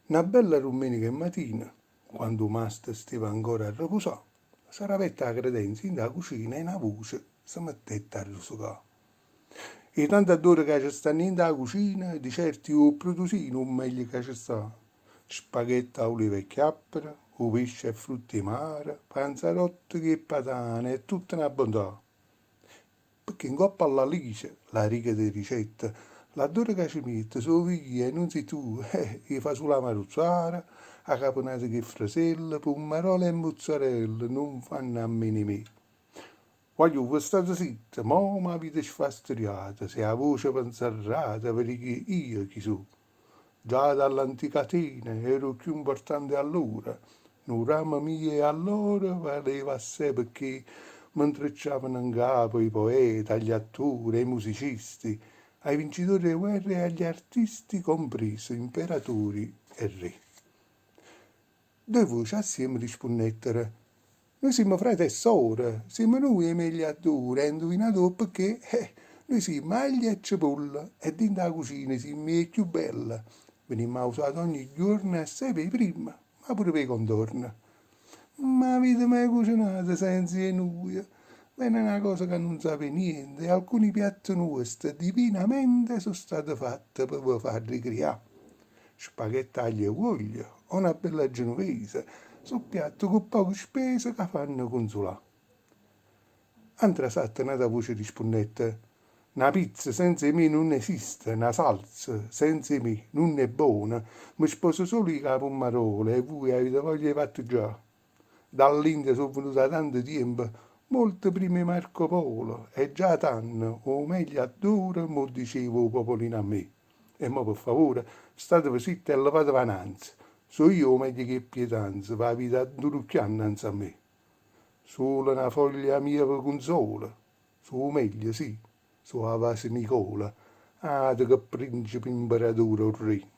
Una bella domenica mattina, quando Master stava ancora a riposare, Saravetta la credenza in da cucina e una voce si mettette a rusicare. E tante d'ore che ci stanno in da cucina, di certi o produsino un meglio che ci sta. Spaghetti a olive e chiappere, o pesce e frutti di mare, panzarotti e patane, e tutta una bontà. Perché in coppa alla lice, la riga di ricetta, laddove che ci mette, so via e non sei tu, gli fa sulla maruzzara, a caponata che frasella, pommarola e mozzarella, non fanno a meno me. Voglio voi state zitta, mo mi avete sfastidiata, se a voce pensarrata, perché io chi so. Già dall'antica Atene ero più importante allora, non rama mia allora valeva assai perché mi intrecciavano in capo i poeti, gli attori, i musicisti, ai vincitori di guerre e agli artisti compresi, imperatori e re. Due voci assieme rispondettero: noi siamo frate e sorelle, siamo noi i megliatori, e indovinato perché? Noi siamo maglia e cipolla, e dentro la cucina siamo i più bella. Venimmo usati ogni giorno assai per prima, ma pure per i contorni. Ma avete mai cucinato senza noi? Ma è una cosa che non sapete niente, e alcuni piatti nostri divinamente sono stati fatti per vi far ricreare. Spaghetti aglio e uoglia o una bella genovese, sono piatti con poche spese che fanno consolare. Altra sattanata voce rispondette: una pizza senza me non esiste, una salsa senza me non è buona, mi sposo solo i pommarole e voi avete voglia di fatto già. Dall'India sono venuto da tanto tempo, molto prima di Marco Polo, e già t'hanno, o meglio adoro, mo dicevo popolino a me. E mo per favore, state zitti e levate avanti. So io o meglio che pietanza, va la vita durucchiando a me. Solo una foglia mia per consola, so meglio sì, so a vase Nicola, ah, che principe imperatore o re.